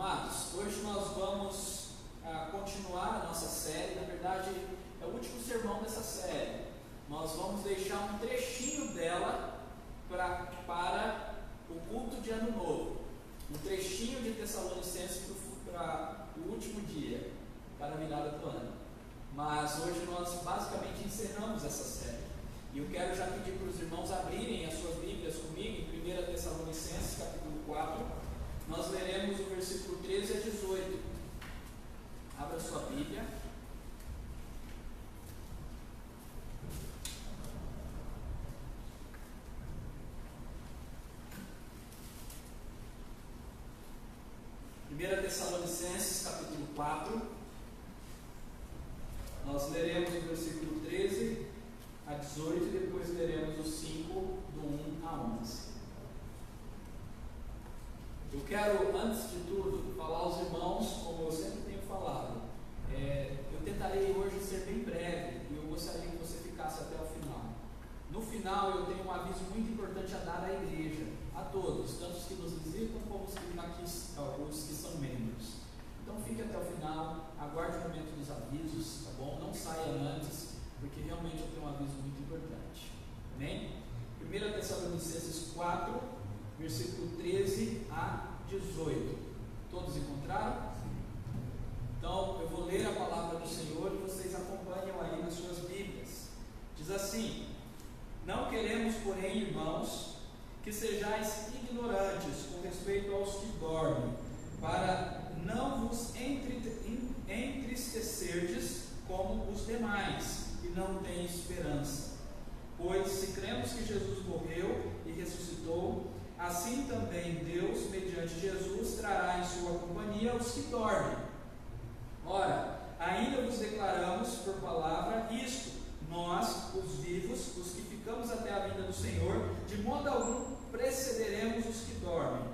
Amados, hoje nós vamos continuar a nossa série. Na verdade, é o último sermão dessa série. Nós vamos deixar um trechinho dela para o culto de Ano Novo. Um trechinho de Tessalonicenses para o último dia, para a virada do ano. Mas hoje nós basicamente encerramos essa série. E eu quero já pedir para os irmãos abrirem as suas Bíblias comigo em 1 Tessalonicenses, capítulo 4. Nós leremos o versículo 13 a 18. Abra sua Bíblia. Primeira Tessalonicenses, capítulo 4. Nós leremos o versículo 13 a 18 e depois leremos o 5, do 1 a 11. Eu quero, antes de tudo, falar aos irmãos, como eu sempre tenho falado. Eu tentarei hoje ser bem breve e eu gostaria que você ficasse até o final. No final, eu tenho um aviso muito importante a dar à igreja, a todos, tanto os que nos visitam como os que são membros. Então fique até o final, aguarde o momento dos avisos, tá bom? Não saia antes, porque realmente eu tenho um aviso muito importante. Amém? 1 Tessalonicenses 4, versículo 13 a 18. Todos encontraram? Então, eu vou ler a palavra do Senhor e vocês acompanham aí nas suas Bíblias. Diz assim: não queremos, porém, irmãos, que sejais ignorantes com respeito aos que dormem, para não vos entristecerdes como os demais, que não têm esperança. Pois se cremos que Jesus morreu e ressuscitou, assim também Deus, mediante Jesus, trará em sua companhia os que dormem. Ora, ainda vos declaramos por palavra isto: nós, os vivos, os que ficamos até a vinda do Senhor, de modo algum precederemos os que dormem.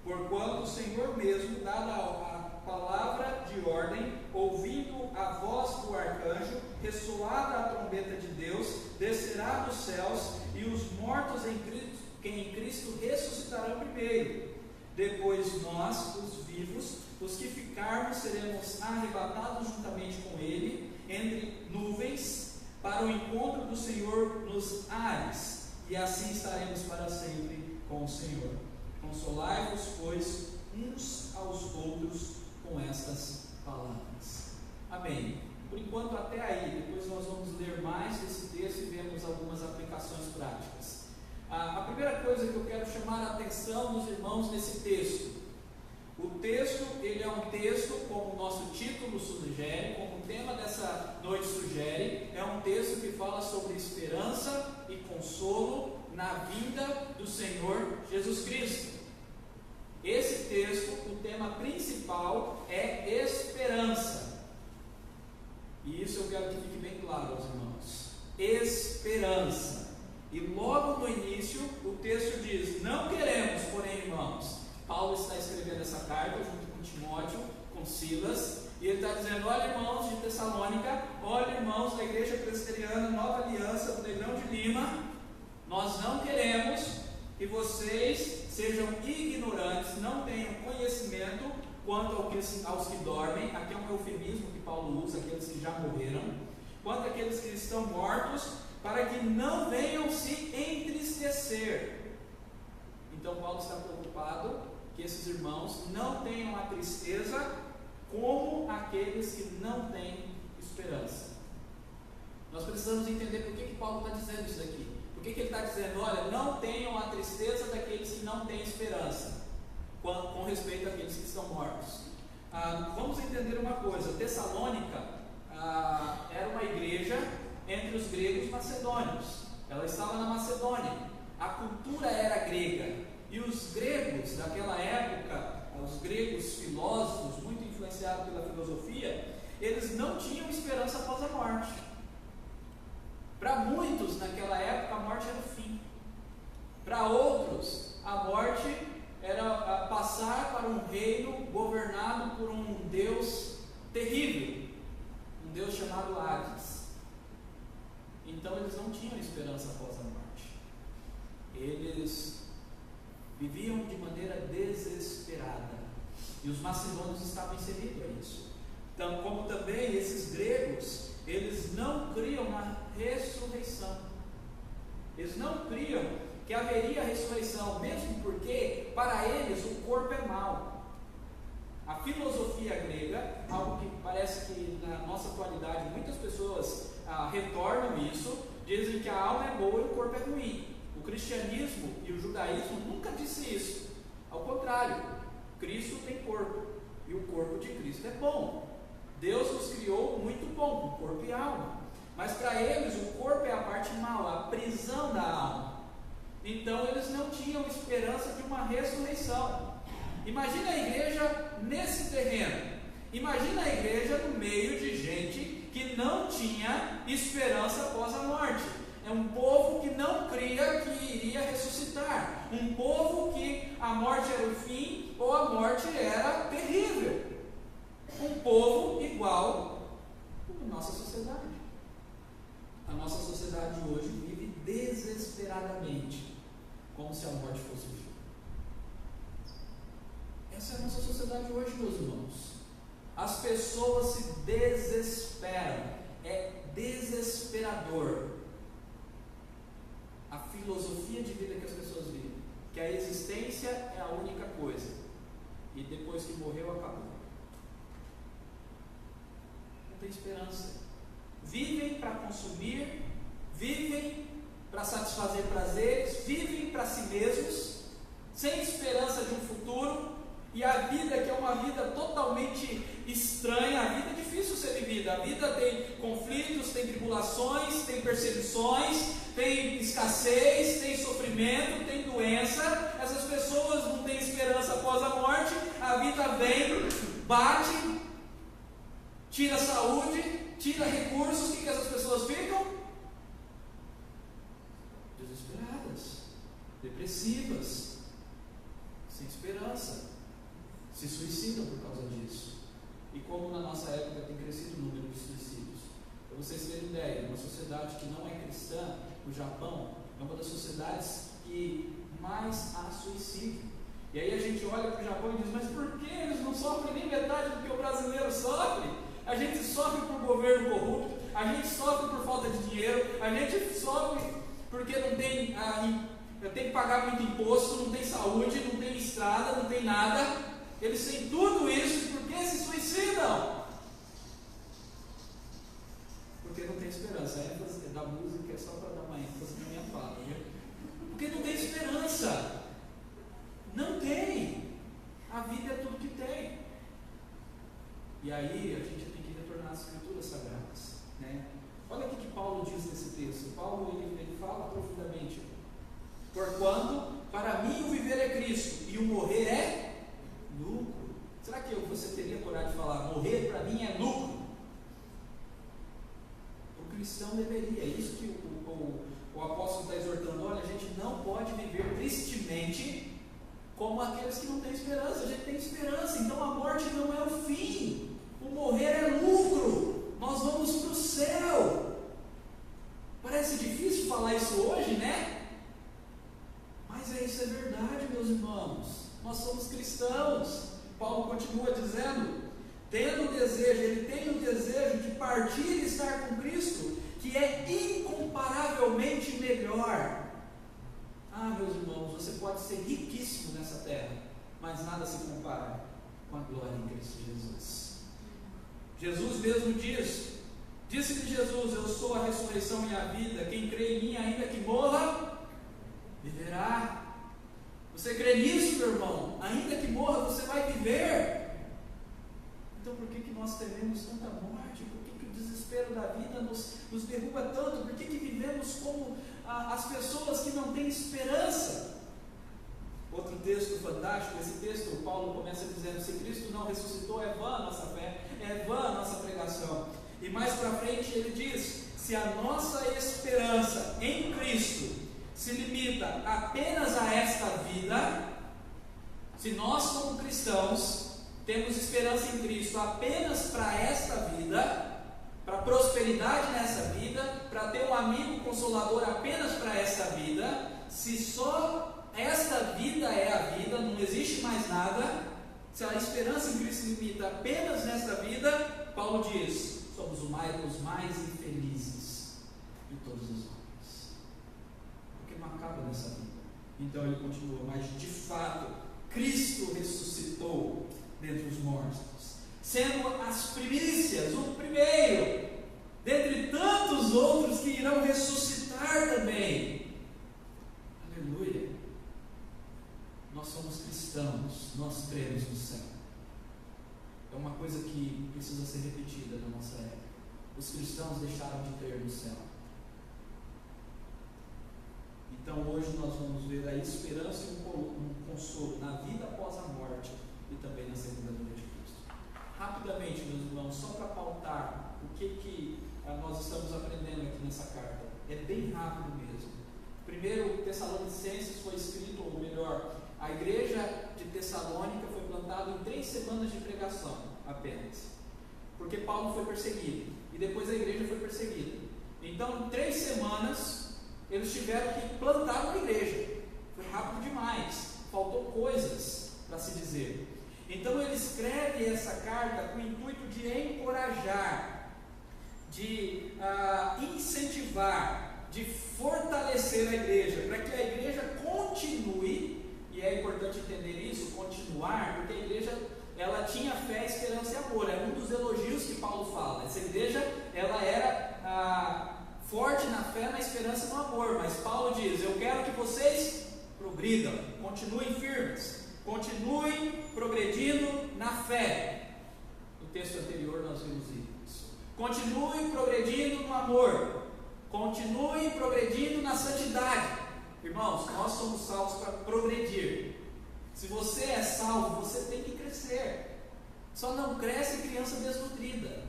Porquanto o Senhor mesmo, dada a palavra de ordem, ouvindo a voz do arcanjo, ressoada a trombeta de Deus, descerá dos céus, e os mortos em Cristo ressuscitarão primeiro. Depois nós, os vivos, os que ficarmos, seremos arrebatados juntamente com Ele, entre nuvens, para o encontro do Senhor nos ares, e assim estaremos para sempre com o Senhor. Consolai-vos, pois, uns aos outros com estas palavras. Amém. Por enquanto até aí, depois nós vamos ler mais desse texto e vemos algumas aplicações práticas. A primeira coisa que eu quero chamar a atenção dos irmãos nesse texto: o texto, ele é um texto, como o nosso título sugere, como o tema dessa noite sugere, é um texto que fala sobre esperança e consolo na vinda do Senhor Jesus Cristo. Esse texto, o tema principal é esperança. E isso eu quero que fique bem claro aos irmãos. Esperança. E logo no início, o texto diz: não queremos, porém, irmãos. Paulo está escrevendo essa carta junto com Timóteo, com Silas, e ele está dizendo: olha, irmãos de Tessalônica, olha, irmãos da Igreja Presbiteriana Nova Aliança do Negrão de Lima, nós não queremos que vocês sejam ignorantes, não tenham conhecimento quanto aos que dormem. Aqui é um eufemismo que Paulo usa, aqueles que já morreram, quanto àqueles que estão mortos, para que não venham se entristecer. Então Paulo está preocupado que esses irmãos não tenham a tristeza como aqueles que não têm esperança. Nós precisamos entender por que Paulo está dizendo isso daqui. Por que ele está dizendo: olha, não tenham a tristeza daqueles que não têm esperança com respeito àqueles que estão mortos. Vamos entender uma coisa: Tessalônica era uma igreja entre os gregos macedônios. Ela estava na Macedônia. A cultura era grega. E os gregos daquela época, os gregos filósofos, muito influenciados pela filosofia, eles não tinham esperança após a morte. Para muitos, naquela época, a morte era o fim. Para outros, a morte era passar para um reino governado por um Deus terrível, um Deus chamado Hades. Então eles não tinham esperança após a morte. Eles viviam de maneira desesperada. E os macedônios estavam inseridos a isso. Então, como também esses gregos, eles não criam na ressurreição. Eles não criam que haveria ressurreição, mesmo porque para eles o corpo é mau. A filosofia grega, algo que parece que na nossa atualidade muitas pessoas retornam isso, dizem que a alma é boa e o corpo é ruim. O cristianismo e o judaísmo nunca disse isso. Ao contrário, Cristo tem corpo e o corpo de Cristo é bom. Deus nos criou muito bom, com corpo e alma. Mas para eles o corpo é a parte mal, a prisão da alma. Então eles não tinham esperança de uma ressurreição. Imagina a igreja nesse terreno. Imagina a igreja no meio de gente que não tinha esperança após a morte. É um povo que não cria que iria ressuscitar. Um povo que a morte era o fim ou a morte era terrível. Um povo igual à nossa sociedade. A nossa sociedade hoje vive desesperadamente, como se a morte fosse o fim. Essa é a nossa sociedade hoje, meus irmãos. As pessoas se desesperam. É desesperador a filosofia de vida que as pessoas vivem, que a existência é a única coisa e depois que morreu acabou. Não tem esperança. Vivem para consumir, vivem para satisfazer prazeres, vivem para si mesmos, sem esperança de um futuro. E a vida, que é uma vida totalmente estranha, a vida é difícil ser vivida. A vida tem conflitos, tem tribulações, tem perseguições, tem escassez, tem sofrimento, tem doença. Essas pessoas não têm esperança após a morte. A vida vem, bate, tira saúde, tira recursos. O que essas pessoas ficam? Desesperadas, depressivas, sem esperança. Se suicidam por causa disso. E como na nossa época tem crescido o número de suicídios. Para vocês terem ideia, uma sociedade que não é cristã, o Japão, é uma das sociedades que mais há suicídio. E aí a gente olha para o Japão e diz, mas por que eles não sofrem nem metade do que o brasileiro sofre? A gente sofre por governo corrupto, a gente sofre por falta de dinheiro, a gente sofre porque não tem, tem que pagar muito imposto, não tem saúde, não tem estrada, não tem nada. Eles têm tudo isso, por que se suicidam? Porque não tem esperança. A ênfase da música é só para dar uma ênfase na minha fala, viu? Porque não tem esperança. Não tem. A vida é tudo que tem. E aí a gente tem que retornar às escrituras sagradas, né? Olha o que Paulo diz nesse texto. Paulo ele fala profundamente. Porquanto para mim o viver é Cristo e o morrer é lucro. Será que você teria coragem de falar, morrer para mim é lucro? O cristão deveria. É isso que o apóstolo está exortando. Olha, a gente não pode viver tristemente como aqueles que não têm esperança. A gente tem esperança, então a morte não é o fim. O morrer é lucro. Nós vamos para o céu. Parece difícil falar isso hoje, né? Mas isso é verdade, meus irmãos. Nós somos cristãos. Paulo continua dizendo, ele tem o desejo de partir e estar com Cristo, que é incomparavelmente melhor. Meus irmãos, você pode ser riquíssimo nessa terra, mas nada se compara com a glória em Cristo Jesus. Jesus mesmo disse-lhe Jesus, eu sou a ressurreição e a vida, quem crê em mim, ainda que morra, viverá. Você crê nisso, meu irmão? Ainda que morra, você vai viver. Então por que nós tememos tanta morte? Por que o desespero da vida nos derruba tanto? Por que vivemos como as pessoas que não têm esperança? Outro texto fantástico, esse texto, Paulo começa dizendo, se Cristo não ressuscitou, é vã a nossa fé, é vã a nossa pregação. E mais para frente ele diz, se a nossa esperança em Cristo se limita apenas a esta vida, se nós como cristãos temos esperança em Cristo apenas para esta vida, para prosperidade nessa vida, para ter um amigo consolador apenas para esta vida, se só esta vida é a vida, não existe mais nada, se a esperança esperança em Cristo se limita apenas nesta vida, Paulo diz: somos os mais infelizes de todos os homens, porque não acaba nessa vida. Então ele continua: mas de fato Cristo ressuscitou dentre os mortos, sendo as primícias, o primeiro dentre tantos outros que irão ressuscitar também. Aleluia! Nós somos cristãos, nós cremos no céu. É uma coisa que precisa ser repetida na nossa época. Os cristãos deixaram de crer no céu. Então hoje nós vamos ver a esperança e um consolo na vida após a morte e também na segunda vinda de Cristo. Rapidamente, meus irmãos, só para pautar o que nós estamos aprendendo aqui nessa carta. É bem rápido mesmo. Primeiro, Tessalonicenses foi escrito, ou melhor, a igreja de Tessalônica foi plantada em 3 semanas de pregação apenas, porque Paulo foi perseguido e depois a igreja foi perseguida. Então, em 3 semanas eles tiveram que plantar uma igreja. Foi rápido demais, faltou coisas para se dizer. Então ele escreve essa carta com o intuito de encorajar, de incentivar, de fortalecer a igreja, para que a igreja continue. E é importante entender isso, continuar, porque a igreja, ela tinha fé, esperança e amor. É um dos elogios que Paulo fala. Essa igreja, ela era forte na fé, na esperança e no amor. Mas Paulo diz: eu quero que vocês progridam, continuem firmes, continuem progredindo na fé. No texto anterior nós vimos isso. Continuem progredindo no amor, continuem progredindo na santidade. Irmãos, nós somos salvos para progredir. Se você é salvo, você tem que crescer. Só não cresce criança desnutrida.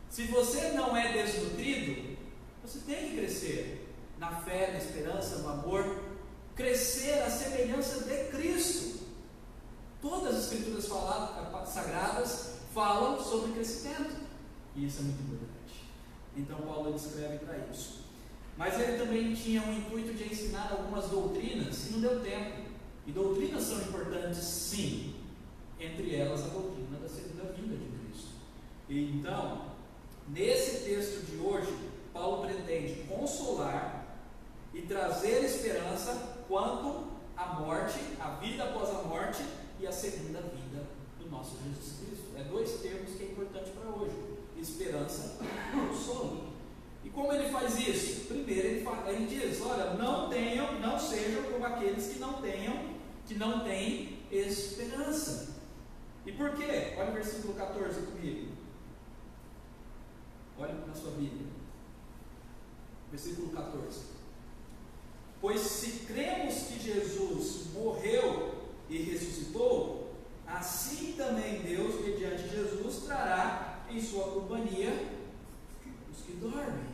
Se você não é desnutrido, você tem que crescer na fé, na esperança, no amor, crescer à semelhança de Cristo. Todas as escrituras sagradas falam sobre crescimento, e isso é muito importante. Então Paulo escreve para isso. Mas ele também tinha o intuito de ensinar algumas doutrinas, e não deu tempo. E doutrinas são importantes, sim, entre elas a doutrina da segunda vinda de Cristo. E então, nesse texto de hoje, Paulo pretende consolar e trazer esperança quanto à morte, a vida após a morte e a segunda vinda do nosso Jesus Cristo. É 2 termos que é importante para hoje: esperança e consolo. E como ele faz isso? Primeiro ele diz: olha, não sejam como aqueles que não têm esperança. E por quê? Olha o versículo 14 comigo. Olha na sua Bíblia. Versículo 14. Pois se cremos que Jesus morreu e ressuscitou, assim também Deus, mediante Jesus, trará em sua companhia os que dormem.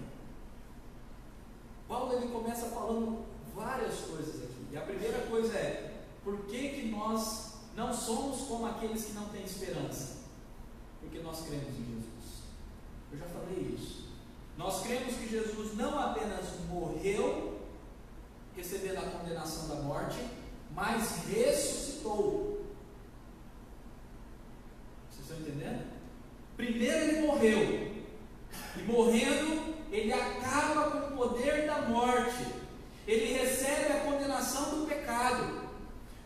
Paulo ele começa falando várias coisas aqui. E a primeira coisa é: por que nós não somos como aqueles que não têm esperança? Porque nós cremos em Jesus. Eu já falei isso. Nós cremos que Jesus não apenas morreu, recebendo a condenação da morte, mas ressuscitou. Vocês estão entendendo? Primeiro ele morreu, e morrendo, ele acaba com o poder da morte. Ele recebe a condenação do pecado,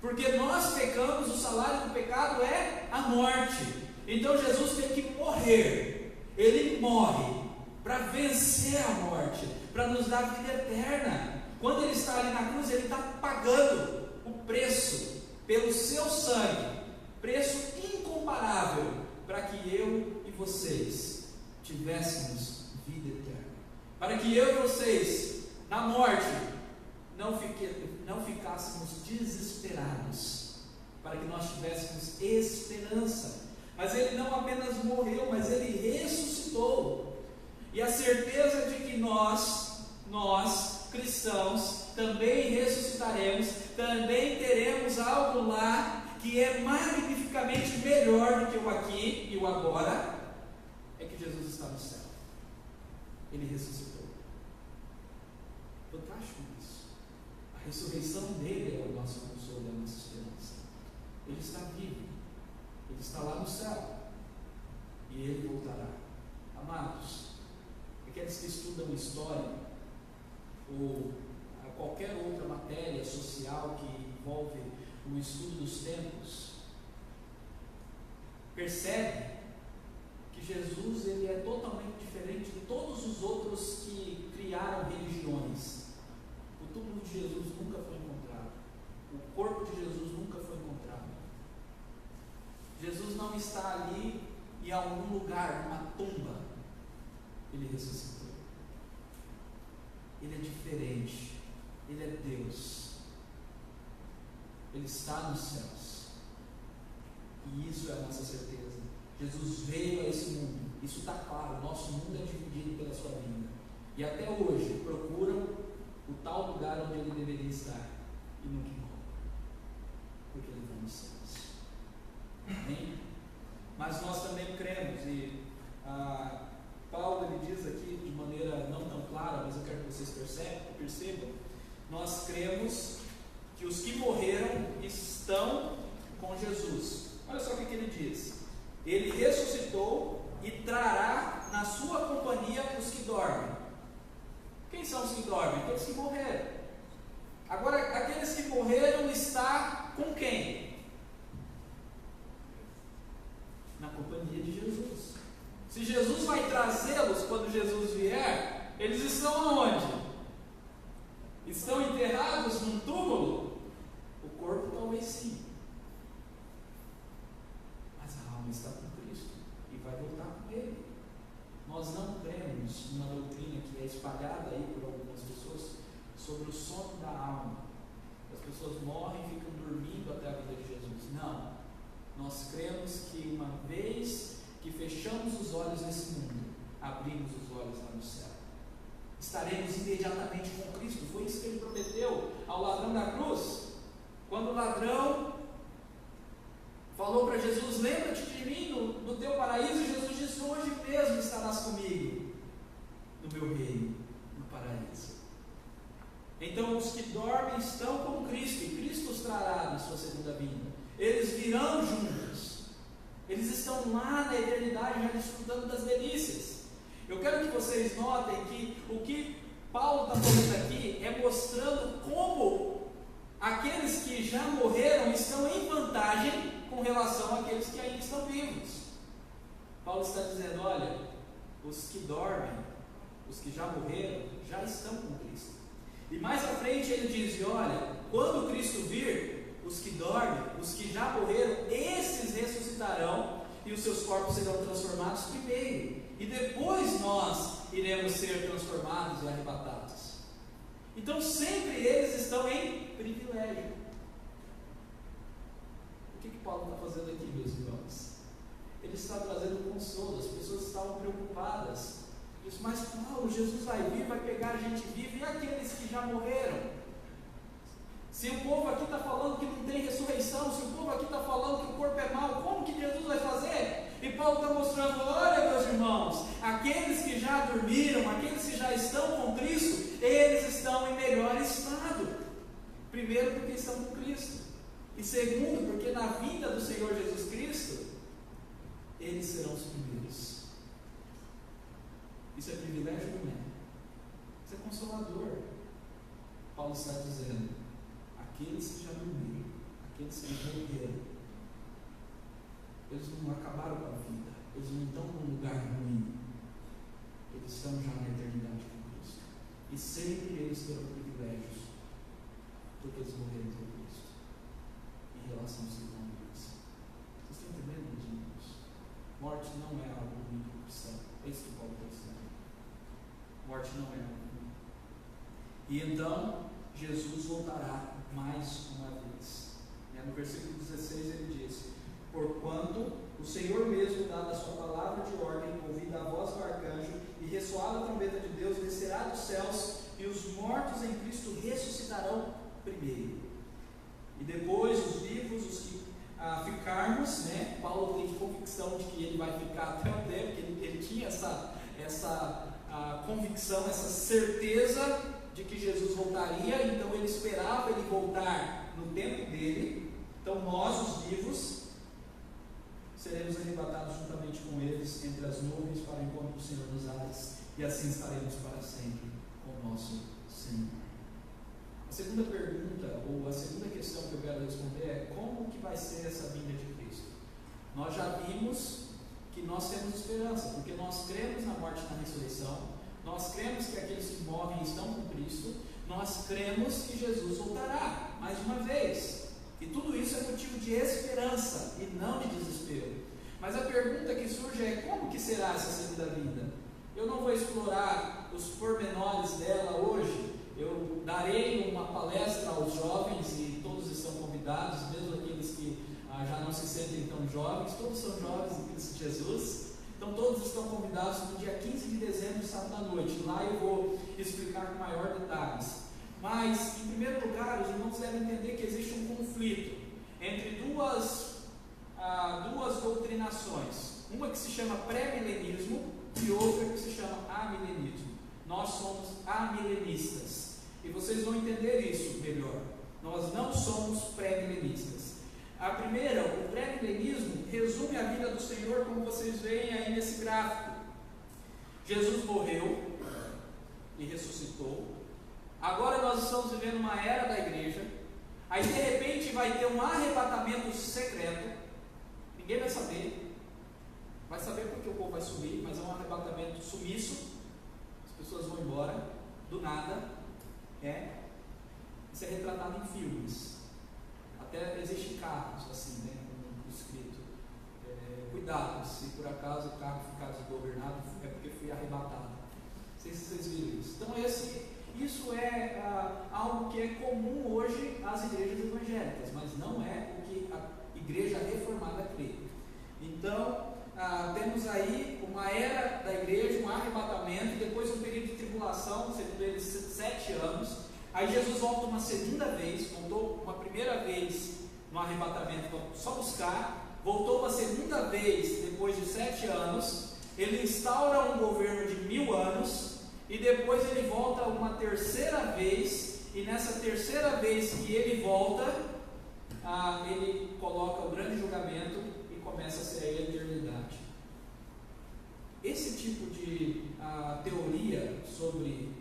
porque nós pecamos, o salário do pecado é a morte. Então Jesus tem que morrer. Ele morre para vencer a morte, para nos dar vida eterna. Quando ele está ali na cruz, ele está pagando o preço pelo seu sangue, preço incomparável, para que eu e vocês tivéssemos vida eterna, para que eu e vocês, na morte, não ficássemos desesperados, para que nós tivéssemos esperança. Mas ele não apenas morreu, mas ele ressuscitou. E a certeza de que nós cristãos, também ressuscitaremos, também teremos algo lá que é magnificamente melhor do que o aqui e o agora, é que Jesus está no céu. Ele ressuscitou. Fantástico isso. A ressurreição dele é o nosso consolo, é a nossa esperança. Ele está vivo. no céu e Ele voltará. Amados, aqueles que estudam história ou qualquer outra matéria social que envolve o estudo dos tempos, percebe que Jesus ele é totalmente diferente de todos os outros que criaram religiões. O túmulo de Jesus nunca foi encontrado. O corpo de Jesus nunca foi encontrado. Jesus não está ali em algum lugar, numa tumba. Ele ressuscitou. Ele é diferente. Ele é Deus. Ele está nos céus. E isso é a nossa certeza. Jesus veio a esse mundo. Isso está claro. Nosso mundo é dividido pela sua vinda. E até hoje procuram o tal lugar onde ele deveria estar. E nunca encontram. Porque ele está nos céus. Amém? Mas nós também cremos. E Paulo ele diz aqui de maneira não tão clara, mas eu quero que vocês percebam. Nós cremos que os que morreram estão com Jesus. Olha só o que ele diz. Ele ressuscitou e trará na sua companhia os que dormem. Quem são os que dormem? Aqueles que morreram. Agora, aqueles que morreram está com quem? Na companhia de Jesus. Se Jesus vai trazê-los quando Jesus vier, eles estão aonde? Estão enterrados num túmulo? O corpo talvez sim. Mas a alma está com Cristo e vai voltar com Ele. Nós não cremos numa doutrina que é espalhada aí por algumas pessoas sobre o sono da alma. As pessoas morrem e ficam dormindo até a vida de Jesus. Não. Nós cremos que uma vez que fechamos os olhos nesse mundo, abrimos os olhos lá no céu. Estaremos imediatamente com Cristo. Foi isso que Ele prometeu ao ladrão da cruz. Quando o ladrão falou para Jesus: lembra-te de mim no teu paraíso, e Jesus disse: hoje mesmo estarás comigo no meu reino, no paraíso. Então os que dormem estão com Cristo, e Cristo os trará na sua segunda vinda. Eles virão juntos. Eles estão lá na eternidade já desfrutando das delícias. Eu quero que vocês notem que o que Paulo está falando aqui é mostrando como aqueles que já morreram estão em vantagem com relação àqueles que ainda estão vivos. Paulo está dizendo: olha, os que dormem, os que já morreram, já estão com Cristo. E mais à frente ele diz: olha, quando Cristo vir, os que dormem, os que já morreram, esses ressuscitarão e os seus corpos serão transformados primeiro. E depois nós iremos ser transformados e arrebatados. Então sempre eles estão em privilégio. O que Paulo está fazendo aqui, meus irmãos? Ele está trazendo consolo. As pessoas estavam preocupadas. Diz: mas Paulo, Jesus vai vir, vai pegar a gente viva, e aqueles que já morreram? Se o povo aqui está falando que não tem ressurreição, se o povo aqui está falando que o corpo é mau, como que Jesus vai fazer? E Paulo está mostrando: olha, meus irmãos, aqueles que já dormiram, aqueles que já estão com Cristo, eles estão em melhor estado. Primeiro, porque estão com Cristo. E segundo, porque na vinda do Senhor Jesus Cristo, eles serão os primeiros. Isso é privilégio ou não é? Isso é consolador. Paulo está dizendo: aqueles que já dormiram, aqueles que já morreram, eles não acabaram com a vida, eles não estão num lugar ruim, eles estão já na eternidade com Cristo. E sempre eles terão privilégios, porque eles morreram com Cristo, em relação aos que estão vivos. Vocês estão entendendo, meus irmãos? Morte não é algo ruim para o cristão. É isso que Paulo está dizendo. Morte não é algo ruim. E então Jesus voltará mais uma vez. No versículo 16 ele diz: porquanto o Senhor mesmo, dada a sua palavra de ordem, ouvida a voz do arcanjo e ressoada a trombeta de Deus, descerá dos céus, e os mortos em Cristo ressuscitarão primeiro. E depois os vivos, os que ficarmos, Paulo tem convicção de que ele vai ficar até o tempo, que ele tinha essa convicção, essa certeza de que Jesus voltaria, então ele esperava ele voltar no tempo dele. Então nós, os vivos, seremos arrebatados juntamente com eles entre as nuvens para o encontro do Senhor nos ares, e assim estaremos para sempre com o nosso Senhor. A segunda pergunta, ou a segunda questão que eu quero responder é: como que vai ser essa vinda de Cristo? Nós já vimos que nós temos esperança, porque nós cremos na morte e na ressurreição, nós cremos que aqueles que morrem estão com Cristo, nós cremos que Jesus voltará mais uma vez, e tudo isso é motivo de esperança e não de desespero. Mas a pergunta que surge é: como que será essa segunda vinda? Eu não vou explorar os pormenores dela hoje. Eu darei uma palestra aos jovens, e todos estão convidados, mesmo aqueles que já não se sentem tão jovens. Todos são jovens em Cristo Jesus, então todos estão convidados no dia 15 de dezembro, sábado à noite. Lá eu vou explicar com maior detalhes. Mas, em primeiro lugar, os irmãos devem entender que existe um conflito entre duas doutrinações, uma que se chama pré-milenismo e outra que se chama amilenismo. Nós somos amilenistas, e vocês vão entender isso melhor. Nós não somos pré-milenistas. A primeira, o pré-milenismo, resume a vida do Senhor como vocês veem aí nesse gráfico. Jesus morreu e ressuscitou. Agora nós estamos vivendo uma era da igreja. Aí de repente vai ter um arrebatamento secreto. Ninguém vai saber. Vai saber porque o povo vai subir, mas é um arrebatamento sumiço. As pessoas vão embora do nada. Isso é retratado em filmes. Até existem carros assim, com escrito: cuidado, se por acaso o carro ficar desgovernado, é porque fui arrebatado. Não sei se vocês viram isso. Então isso é algo que é comum hoje às igrejas evangélicas, mas não é o que a igreja reformada crê. Então, temos aí uma era da igreja, um arrebatamento, depois um período de tribulação, segundo eles 7 anos. Aí Jesus volta uma segunda vez, voltou uma primeira vez no arrebatamento, só buscar, voltou uma segunda vez depois de 7 anos, ele instaura um governo de 1000 anos, e depois ele volta uma terceira vez, e nessa terceira vez que ele volta, ele coloca o grande julgamento e começa a ser a eternidade. Esse tipo de teoria sobre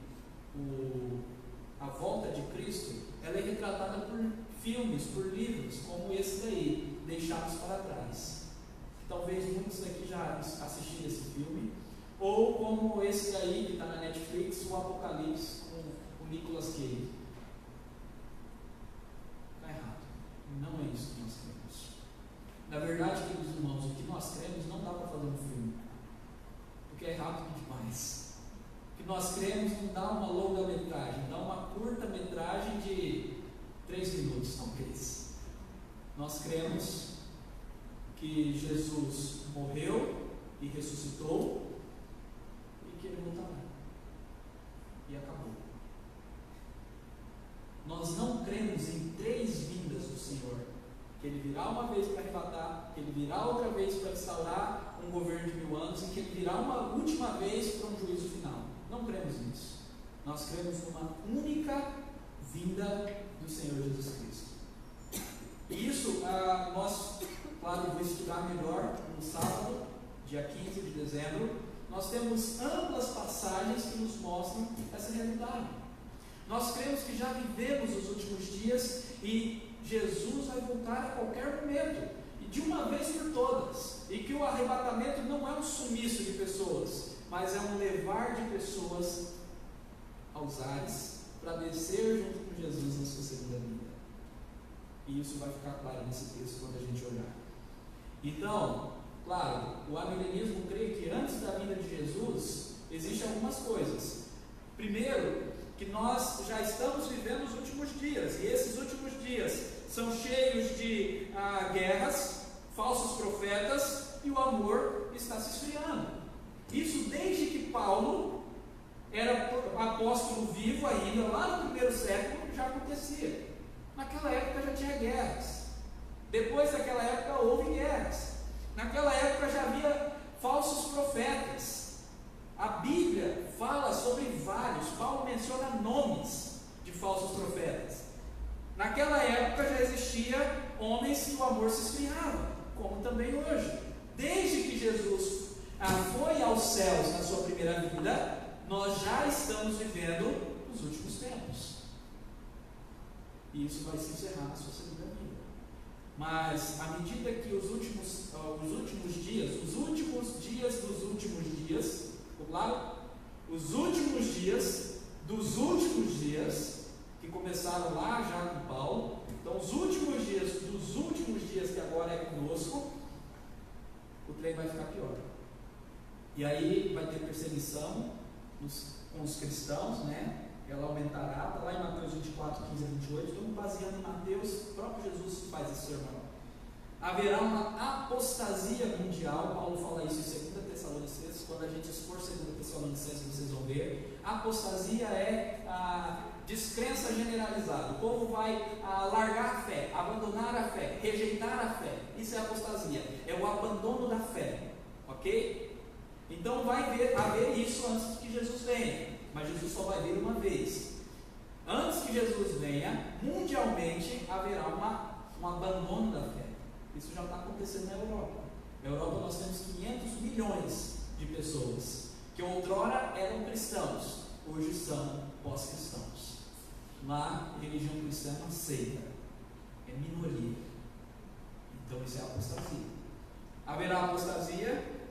a volta de Cristo, ela é retratada por filmes, por livros, como esse daí, Deixados para Trás. Talvez muitos daqui já assistiram esse filme, ou como esse daí que está na Netflix, o Apocalipse, com o Nicolas Cage. Está errado. Não é isso que nós cremos. Na verdade, queridos irmãos, o que nós cremos não dá para fazer um filme, porque é rápido demais. O que nós cremos não dá uma longa-metragem, dá uma curta-metragem de 3 minutos, talvez. Nós cremos que Jesus morreu e ressuscitou, e que ele voltará. E acabou. Nós não cremos em 3 vindas do Senhor, que ele virá uma vez para arrebatar, que ele virá outra vez para instaurar um governo de 1000 anos, e que ele virá uma última vez para um juízo final. Não cremos nisso. Nós cremos numa única vinda do Senhor Jesus Cristo. E isso nós, claro, vou estudar melhor no sábado, dia 15 de dezembro. Nós temos amplas passagens que nos mostram essa realidade. Nós cremos que já vivemos os últimos dias e Jesus vai voltar a qualquer momento, e de uma vez por todas, e que o arrebatamento não é um sumiço de pessoas, mas é um levar de pessoas aos ares para descer junto com Jesus na sua segunda vinda. E isso vai ficar claro nesse texto quando a gente olhar. Então, claro, o amilenismo crê que antes da vinda de Jesus existem algumas coisas. Primeiro, que nós já estamos vivendo os últimos dias, e esses últimos dias são cheios de guerras, falsos profetas, e o amor está se esfriando. Isso desde que Paulo era apóstolo vivo ainda, lá no primeiro século, já acontecia. Naquela época já tinha guerras. Depois daquela época houve guerras. Naquela época já havia falsos profetas. A Bíblia fala sobre vários. Paulo menciona nomes de falsos profetas. Naquela época já existia homens que o amor se esfriava, como também hoje. Desde foi aos céus na sua primeira vinda, nós já estamos vivendo os últimos tempos. E isso vai se encerrar na sua segunda vinda. Mas à medida que os últimos dias dos últimos dias, ficou claro? Os últimos dias dos últimos dias, que começaram lá já com Paulo, então os últimos dias dos últimos dias que agora é conosco, o trem vai ficar pior. E aí vai ter perseguição com os cristãos, né? Ela aumentará, está lá em Mateus 24, 15 a 28, estamos baseando em Mateus, o próprio Jesus faz esse sermão. Haverá uma apostasia mundial, Paulo fala isso em 2 Tessalonicenses, quando a gente expor 2 Tessalonicenses, vocês vão ver. A apostasia é a descrença generalizada, o povo vai largar a fé, abandonar a fé, rejeitar a fé, isso é apostasia, é o abandono da fé, ok? Então vai haver isso antes que Jesus venha, mas Jesus só vai vir uma vez. Antes que Jesus venha, mundialmente haverá um abandono da fé. Isso já está acontecendo na Europa. Na Europa nós temos 500 milhões de pessoas que outrora eram cristãos, hoje são pós-cristãos. Lá, religião cristã é uma seita, é minoria. Então isso é apostasia. Haverá apostasia,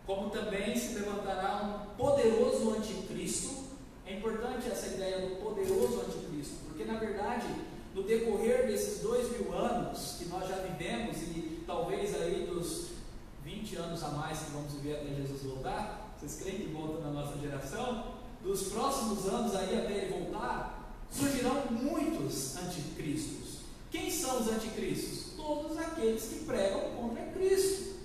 como também se levantará um poderoso anticristo. É importante essa ideia do poderoso anticristo, porque na verdade, no decorrer desses 2000 anos que nós já vivemos, e talvez aí dos 20 anos a mais que vamos viver até Jesus voltar, vocês creem que volta na nossa geração? Dos próximos anos aí até ele voltar, surgirão muitos anticristos. Quem são os anticristos? Todos aqueles que pregam contra Cristo.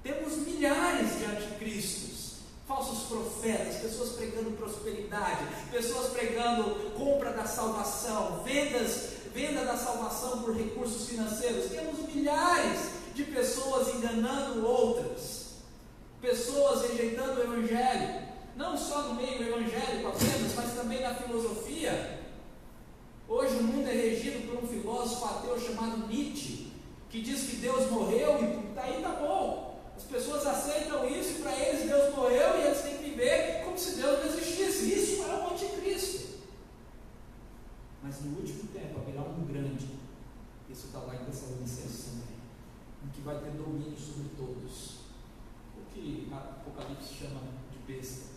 Temos milhares de anticristos, falsos profetas, pessoas pregando prosperidade, pessoas pregando compra da salvação, venda da salvação por recursos financeiros. Temos milhares de pessoas enganando outras, pessoas rejeitando o Evangelho, não só no meio evangélico apenas, mas também na filosofia. Hoje o mundo é regido por um filósofo ateu chamado Nietzsche, que diz que Deus morreu e daí tá bom. As pessoas aceitam isso e para eles Deus morreu e eles têm que viver como se Deus não existisse. Isso é o anticristo. Mas no último tempo haverá um grande, isso está lá em Tessalonicenses também, em que vai ter domínio sobre todos. O que Apocalipse chama de besta.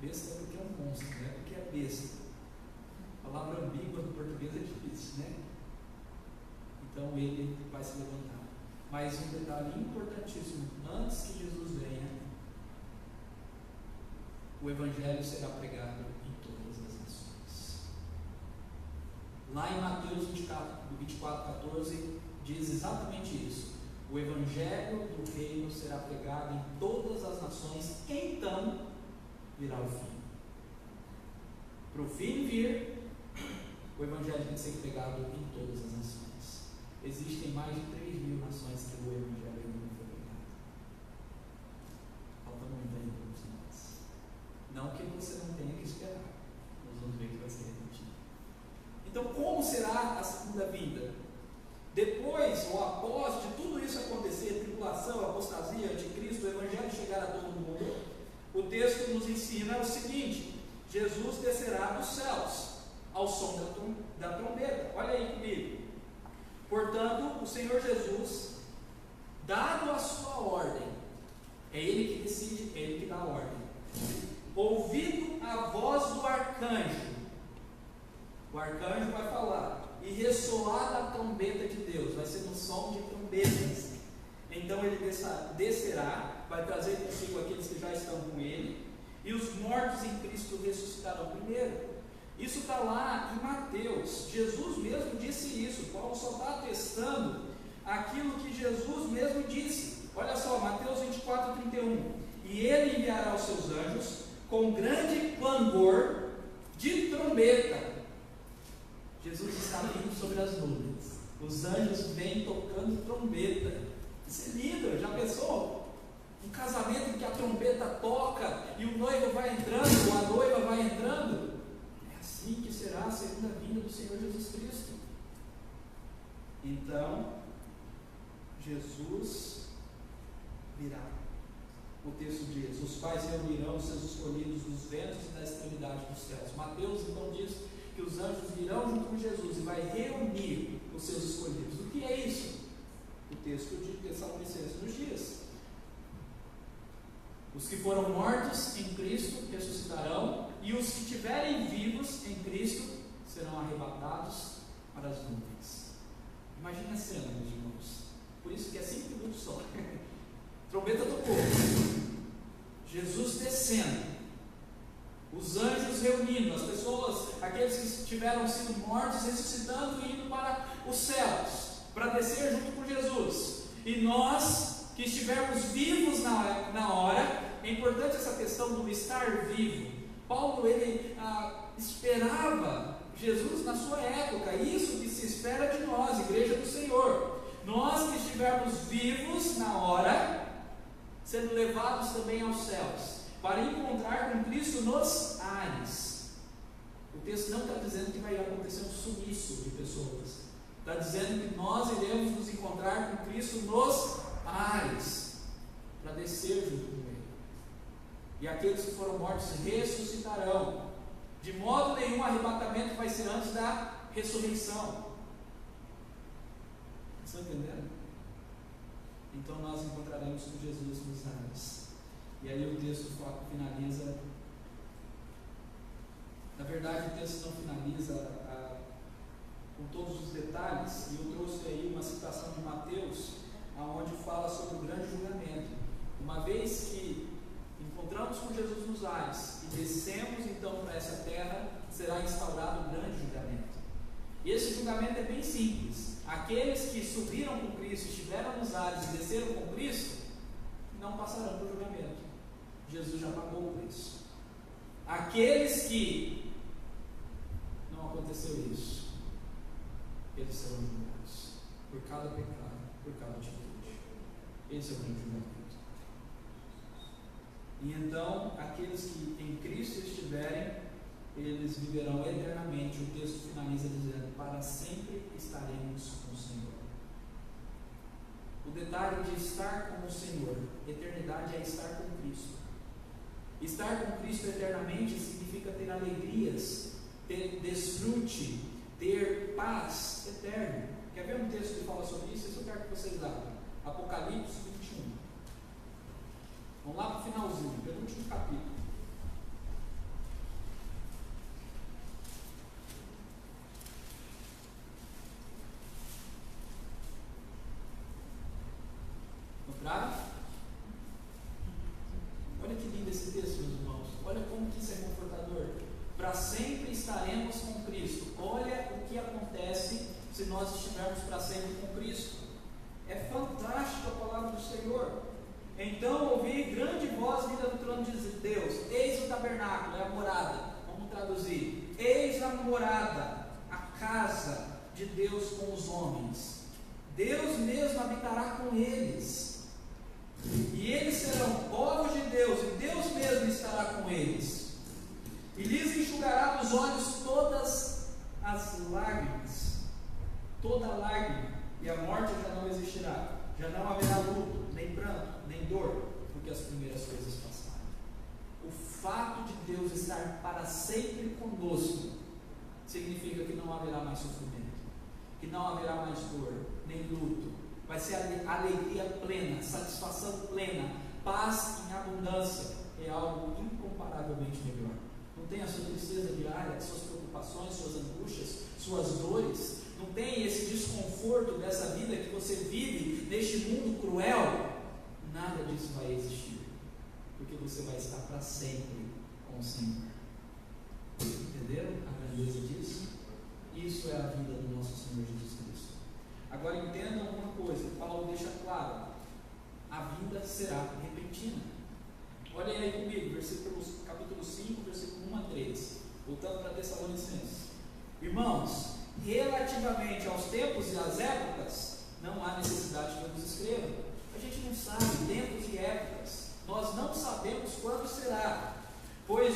Besta é porque é um monstro, não é porque é besta. A palavra ambígua no português é difícil, né? Então ele vai se levantar. Mas um detalhe importantíssimo: antes que Jesus venha, o Evangelho será pregado em todas as nações. Lá em Mateus 24:14 diz exatamente isso: o Evangelho do Reino será pregado em todas as nações, então virá o fim. Para o fim vir, o Evangelho tem que ser pregado em todas as nações. Existem mais de 3.000 nações que o Evangelho ainda não foi pregado. Falta muito ainda para nós. Não que você não tenha que esperar. Nós vamos ver que vai ser repetido. Então, como será a segunda vinda? Depois ou após de tudo isso acontecer, tribulação, apostasia, anticristo, o Evangelho chegar a todo mundo, o texto nos ensina o seguinte: Jesus descerá dos céus ao som da trombeta. Olha aí comigo. Portanto, o Senhor Jesus, dado a sua ordem, é Ele que decide, é Ele que dá a ordem. Ouvido a voz do arcanjo, o arcanjo vai falar, e ressoar a trombeta de Deus, vai ser no som de trombetas. Então ele descerá, vai trazer consigo aqueles que já estão com Ele, e os mortos em Cristo ressuscitarão primeiro. Isso está lá em Mateus. Jesus mesmo disse isso. Paulo só está atestando aquilo que Jesus mesmo disse. Olha só, Mateus 24:31. E ele enviará os seus anjos com grande clangor de trombeta. Jesus está vindo sobre as nuvens. Os anjos vêm tocando trombeta. Isso é lindo, já pensou? Um casamento em que a trombeta toca e o noivo vai entrando, ou a noiva vai entrando. Assim que será a segunda vinda do Senhor Jesus Cristo. Então, Jesus virá. O texto diz: os quais reunirão os seus escolhidos dos ventos e da extremidade dos céus. Mateus então diz que os anjos virão junto com Jesus e vai reunir os seus escolhidos. O que é isso? O texto de Tessalonicenses nos diz: os que foram mortos em Cristo ressuscitarão, e os que estiverem vivos em Cristo serão arrebatados para as nuvens. Imagine a cena, meus irmãos. Por isso que é 5 minutos só. Trombeta tocou, Jesus descendo, os anjos reunindo, as pessoas, aqueles que tiveram sido mortos, ressuscitando e indo para os céus, para descer junto com Jesus. E nós que estivermos vivos na hora. É importante essa questão do estar vivo. Paulo ele esperava Jesus na sua época, isso que se espera de nós, igreja do Senhor. Nós que estivermos vivos na hora, sendo levados também aos céus, para encontrar com Cristo nos ares. O texto não está dizendo que vai acontecer um sumiço de pessoas, está dizendo que nós iremos nos encontrar com Cristo nos ares, para descer junto com Ele. E aqueles que foram mortos ressuscitarão. De modo nenhum arrebatamento vai ser antes da ressurreição. Estão entendendo? Então nós encontraremos com Jesus nos ares. E aí o texto finaliza. Na verdade o texto não finaliza com todos os detalhes. E eu trouxe aí uma citação de Mateus, onde fala sobre o grande julgamento. Uma vez que encontramos com Jesus nos ares e descemos então para essa terra, será instaurado o grande julgamento. E esse julgamento é bem simples. Aqueles que subiram com Cristo, estiveram nos ares e desceram com Cristo, não passarão por julgamento. Jesus já pagou o preço. Aqueles que não aconteceu isso, eles serão julgados por cada pecado, por cada atitude. Esse é o grande julgamento. E então, aqueles que em Cristo estiverem, eles viverão eternamente. O texto finaliza dizendo: para sempre estaremos com o Senhor. O detalhe de estar com o Senhor, eternidade, é estar com Cristo. Estar com Cristo eternamente significa ter alegrias, ter desfrute, ter paz eterna. Quer ver um texto que fala sobre isso? Esse eu quero que vocês abram. Apocalipse 21. Vamos lá para o finalzinho, penúltimo capítulo. Encontraram? Olha que lindo esse texto, meus irmãos. Olha como que isso é confortador. Para sempre estaremos com Cristo. Olha o que acontece se nós estivermos para sempre com Cristo. É fantástico a palavra do Senhor. Então ouvi grande voz vinda do trono de Deus: eis o tabernáculo, é a morada, vamos traduzir, eis a morada, a casa de Deus com os homens. Deus mesmo habitará com eles, e eles serão povos de Deus, e Deus mesmo estará com eles, e lhes enxugará dos olhos todas as lágrimas, toda lágrima, e a morte já não existirá, já não haverá luto, nem pranto, nem dor, porque as primeiras coisas passaram. O fato de Deus estar para sempre conosco significa que não haverá mais sofrimento, que não haverá mais dor, nem luto. Vai ser alegria plena, satisfação plena, paz em abundância. É algo incomparavelmente melhor. Não tem a sua tristeza diária, suas preocupações, suas angústias, suas dores. Não tem esse desconforto dessa vida que você vive neste mundo cruel. Nada disso vai existir, porque você vai estar para sempre com o Senhor. Entenderam a grandeza disso? Isso é a vida do nosso Senhor Jesus Cristo. Agora entendam uma coisa, Paulo deixa claro: a vinda será repentina. Olhem aí comigo, capítulo 5, versículo 1 a 3, voltando para Tessalonicenses. Irmãos, relativamente aos tempos e às épocas, não há necessidade que eu vos escreva. A gente não sabe tempos e épocas, nós não sabemos quando será, pois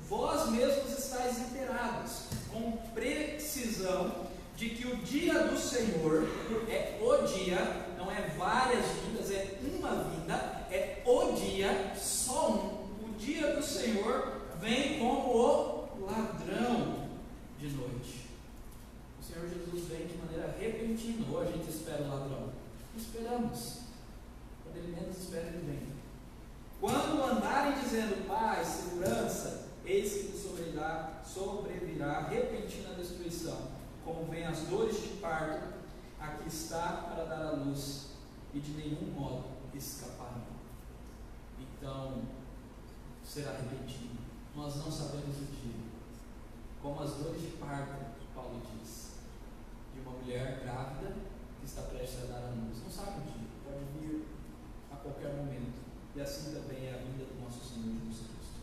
vós mesmos estáis inteirados com precisão de que o dia do Senhor é o dia, não é várias vindas, é uma vinda, irmãos? Quando ele menos espera, ele vem. Quando andarem dizendo paz, segurança, eis que lhes sobrevirá repentina destruição, como vem as dores de parto, aqui está para dar à luz, e de nenhum modo escaparão. Então, será repentino. Nós não sabemos o dia. Como as dores de parto, Paulo diz, de uma mulher grávida que está prestes a dar à luz. Não sabe o dia, pode vir a qualquer momento. E assim também é a vinda do nosso Senhor Jesus Cristo.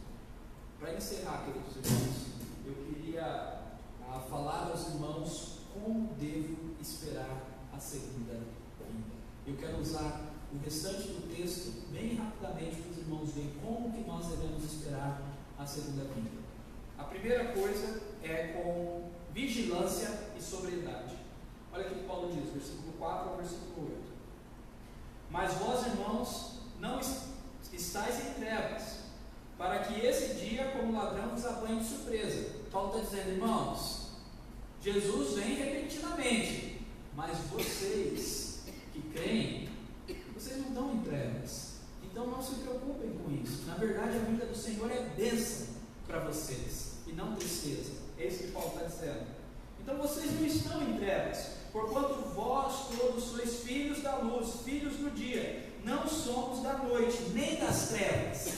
Para encerrar, queridos irmãos, eu queria falar aos irmãos como devo esperar a segunda vinda. Eu quero usar o restante do texto bem rapidamente para os irmãos verem como que nós devemos esperar a segunda vinda. A primeira coisa é com vigilância e sobriedade. Olha o que Paulo diz, versículo 4 ao versículo 8. Mas vós, irmãos, não estáis em trevas, para que esse dia, como ladrão, vos apanhe de surpresa. Paulo está dizendo, irmãos, Jesus vem repentinamente, mas vocês que creem, vocês não estão em trevas. Então não se preocupem com isso. Na verdade, a vinda do Senhor é bênção para vocês, e não tristeza. É isso que Paulo está dizendo. Então vocês não estão em trevas, porquanto vós todos sois filhos da luz, filhos do dia. Não somos da noite, nem das trevas.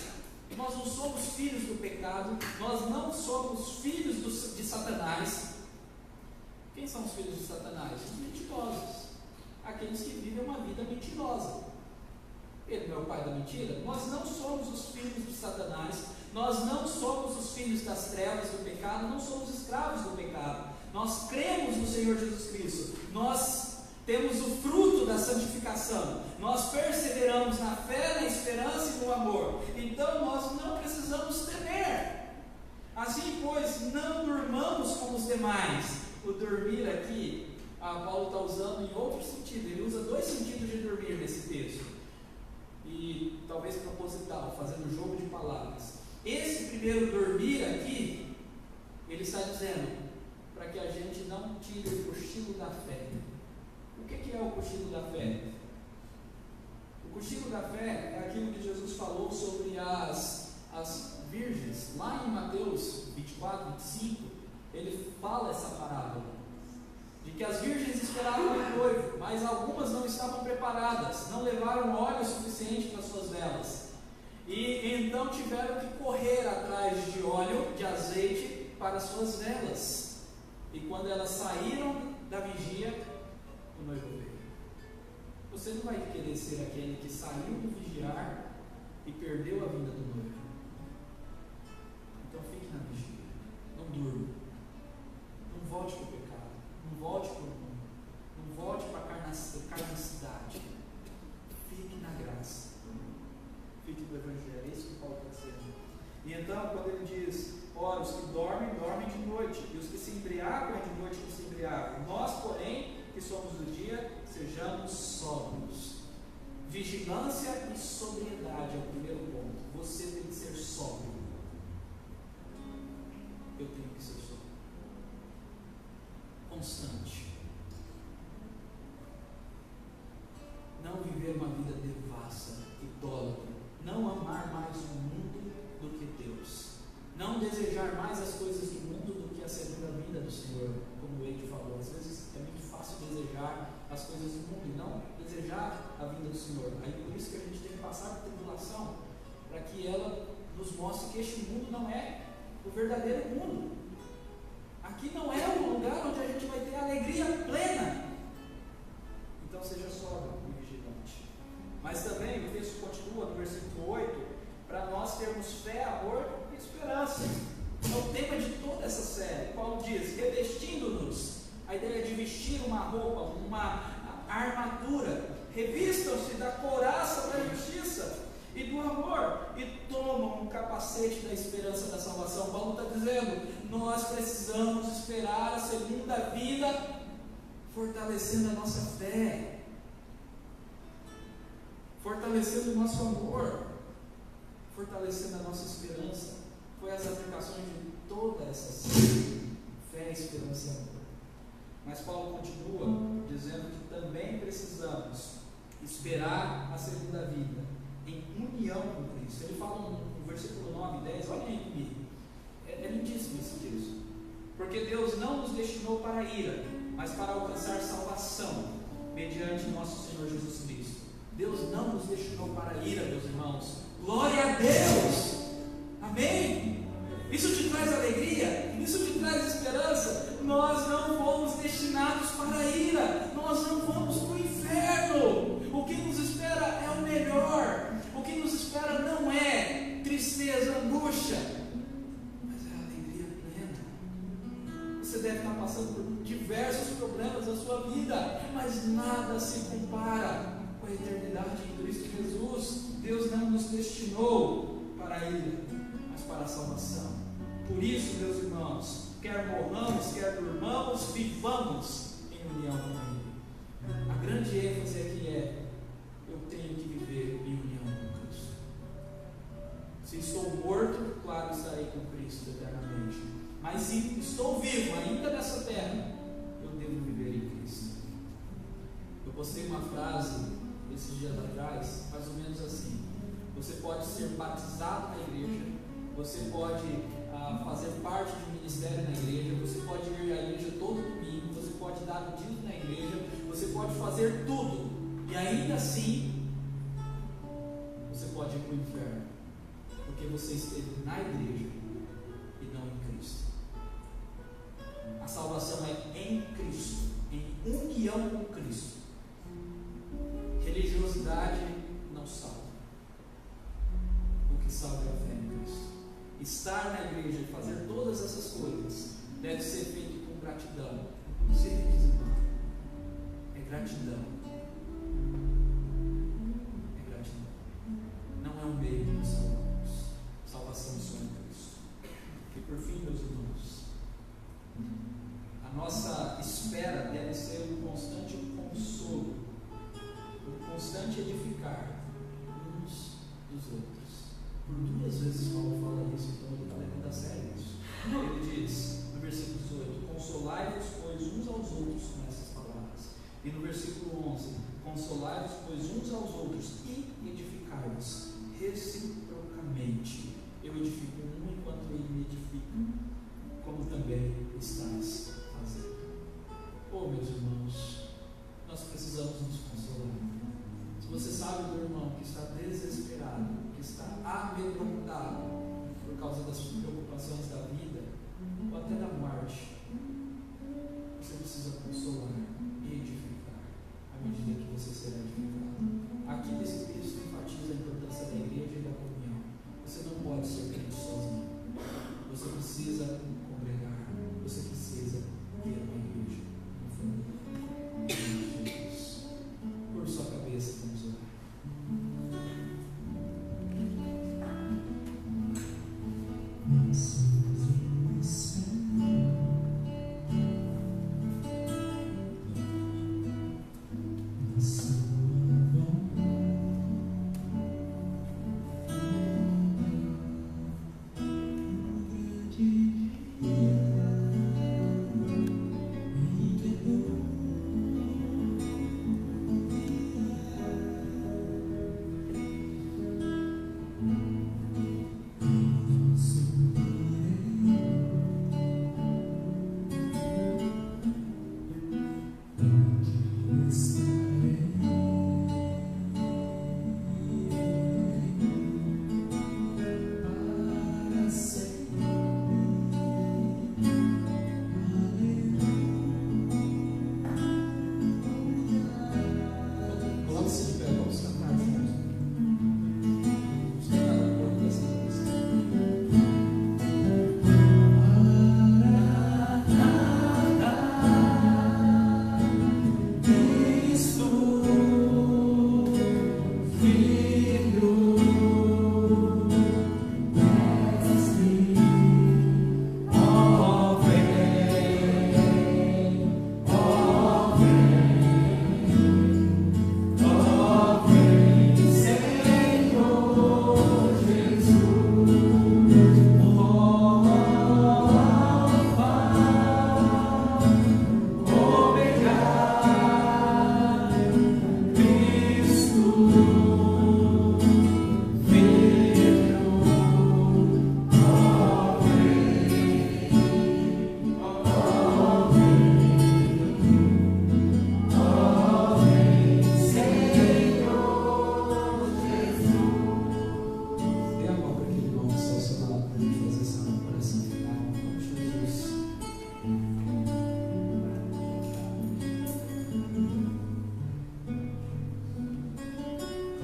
Nós não somos filhos do pecado, nós não somos filhos de Satanás. Quem são os filhos de Satanás? Os mentirosos, aqueles que vivem uma vida mentirosa. Ele não é o pai da mentira? Nós não somos os filhos de Satanás, nós não somos os filhos das trevas do pecado, não somos escravos do pecado. Nós cremos no Senhor Jesus Cristo, nós temos o fruto da santificação, nós perseveramos na fé, na esperança e no amor. Então nós não precisamos temer. Assim, pois, não durmamos como os demais. O dormir aqui, Paulo está usando em outro sentido, ele usa dois sentidos de dormir nesse texto, e talvez proposital, fazendo jogo de palavras. Esse primeiro dormir aqui, ele está dizendo para que a gente não tire o cochilo da fé. O que é o cochilo da fé? O cochilo da fé é aquilo que Jesus falou sobre as virgens, lá em Mateus 24, 25. Ele fala essa parábola, de que as virgens esperavam o noivo, mas algumas não estavam preparadas, não levaram óleo suficiente para suas velas, e então tiveram que correr atrás de óleo, de azeite, para suas velas, e quando elas saíram da vigia, o noivo veio. Você não vai querer ser aquele que saiu do vigiar e perdeu a vinda do noivo. Então fique na vigia, não durma. Não volte para o pecado, não volte para o mundo, não volte para a carnicidade. Fique na graça, fique no Evangelho. É isso que Paulo está dizendo. E então, quando ele diz, ora, os que dormem, dormem de noite, e os que se embriagam de noite, que se embriagam. Nós, porém, que somos do dia, sejamos sóbrios. Vigilância e sobriedade é o primeiro ponto. Você tem que ser sóbrio. Eu tenho que ser sóbrio. Constante. Não viver uma vida devassa, idólatra. Não amar mais o mundo do que Deus. Não desejar mais as coisas do mundo do que a segunda vinda do Senhor, como o Eide falou. Às vezes é muito fácil desejar as coisas do mundo e não desejar a vinda do Senhor. Aí por isso que a gente tem que passar por tribulação, para que ela nos mostre que este mundo não é o verdadeiro mundo. Aqui não é o lugar onde a gente vai ter alegria plena. Então seja sóbrio e vigilante. Mas também o texto continua no versículo 8, para nós termos fé, amor e esperança. É o tema de toda essa série. Paulo diz, revestindo-nos, a ideia de vestir uma roupa, uma armadura, revistam-se da couraça da justiça e do amor, e tomam um capacete da esperança da salvação. Paulo está dizendo, nós precisamos esperar a segunda vida, fortalecendo a nossa fé, fortalecendo o nosso amor, fortalecendo a nossa esperança. Foi as aplicações de toda essa série, fé, esperança e amor. Mas Paulo continua dizendo que também precisamos esperar a segunda vida em união com Cristo. Ele fala no versículo 9 e 10, olhem aí comigo, é lindíssimo esse texto. Porque Deus não nos destinou para a ira, mas para alcançar salvação, mediante nosso Senhor Jesus Cristo. Deus não nos destinou para a ira, meus irmãos. Glória a Deus! Amém? Isso te traz alegria, isso te traz esperança. Nós não fomos destinados para a ira, nós não vamos para o inferno. O que nos espera é o melhor. O que nos espera não é tristeza, angústia, mas é alegria plena. Você deve estar passando por diversos problemas na sua vida, mas nada se compara com a eternidade em Cristo Jesus. Deus não nos destinou para a ira, mas para a salvação. Por isso, meus irmãos, quer morramos, quer durmamos, vivamos em união com Ele. A grande ênfase aqui é: eu tenho que viver em união com Cristo. Se estou morto, claro, estarei com Cristo eternamente. Mas se estou vivo ainda nessa terra, eu devo viver em Cristo. Eu postei uma frase esses dias atrás, mais ou menos assim: você pode ser batizado na igreja, você pode fazer parte de um ministério na igreja, você pode ir à igreja todo domingo, você pode dar o dízimo na igreja, você pode fazer tudo, e ainda assim você pode ir para o inferno, porque você esteve na igreja e não em Cristo. A salvação é em Cristo, em união com Cristo. Religiosidade não salva. O que salva é a fé em Cristo. Estar na igreja e fazer todas essas coisas deve ser feito com gratidão. Inclusive, é gratidão. É gratidão. Não é um meio de salvarmos. Salvação só em Cristo. E por fim, meus irmãos, a nossa espera deve ser um constante consolo, um constante edificar uns dos outros. Por 2 vezes Paulo fala isso, então ele está levando a sério isso. Ele diz no versículo 18: consolai-vos, pois, uns aos outros, com essas palavras. E no versículo 11: consolai-vos, pois, uns aos outros e edificai-vos reciprocamente. Eu edifico um enquanto ele me edifica, como também estás fazendo. Oh, meus irmãos, nós precisamos nos consolar. Se você sabe do irmão que está desesperado, que está amedrontado por causa das preocupações da vida, ou até da morte, você precisa consolar e edificar à medida que você será edificado. Aqui nesse texto enfatiza a importância da igreja e da comunhão. Você não pode ser crente sozinho. Você precisa congregar, você precisa ter uma igreja, uma família. Em nome de Jesus. Por sua cabeça, vamos orar.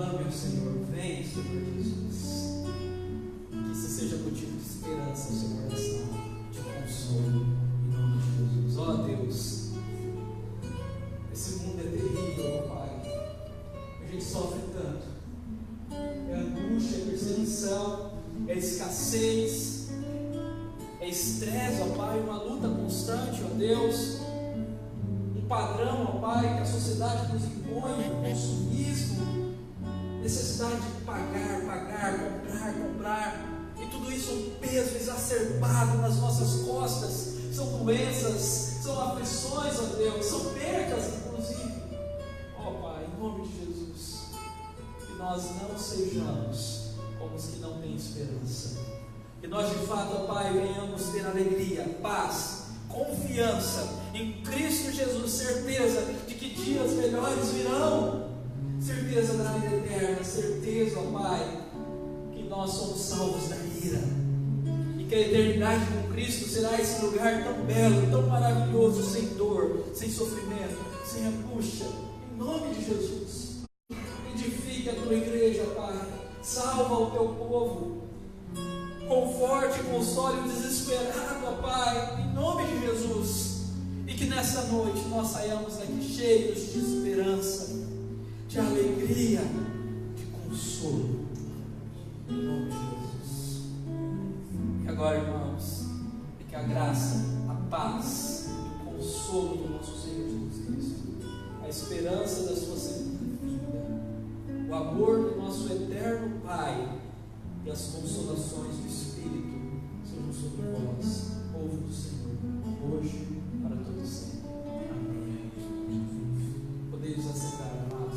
clame ao Senhor, vem, Senhor Jesus. Que isso seja motivo de esperança no seu coração, de consolo, em nome de Jesus. Ó Deus, esse mundo é terrível, ó Pai. A gente sofre tanto. É angústia, é perseguição, é escassez, é estresse, ó Pai, uma luta constante, ó Deus. Um padrão, ó Pai, que a sociedade nos impõe, o consumismo, necessidade de pagar, comprar. E tudo isso um peso exacerbado nas nossas costas. São doenças, são aflições, ó Deus, são percas, inclusive. Ó Pai, em nome de Jesus, que nós não sejamos como os que não têm esperança. Que nós de fato, ó Pai, venhamos ter alegria, paz, confiança em Cristo Jesus, certeza de que dias melhores virão, certeza da vida eterna, certeza, ó Pai, que nós somos salvos da ira, e que a eternidade com Cristo será esse lugar tão belo, tão maravilhoso, sem dor, sem sofrimento, sem angústia. Em nome de Jesus, edifica a tua igreja, Pai, salva o teu povo, conforte e console o desesperado, ó Pai, em nome de Jesus. E que nessa noite nós saiamos daqui cheios de esperança, de alegria, de consolo, em nome de Jesus. E agora, irmãos, que a graça, a paz e o consolo do nosso Senhor Jesus Cristo, a esperança da sua segunda vinda, o amor do nosso eterno Pai e as consolações do Espírito sejam sobre vós, povo do Senhor, hoje e para todo sempre.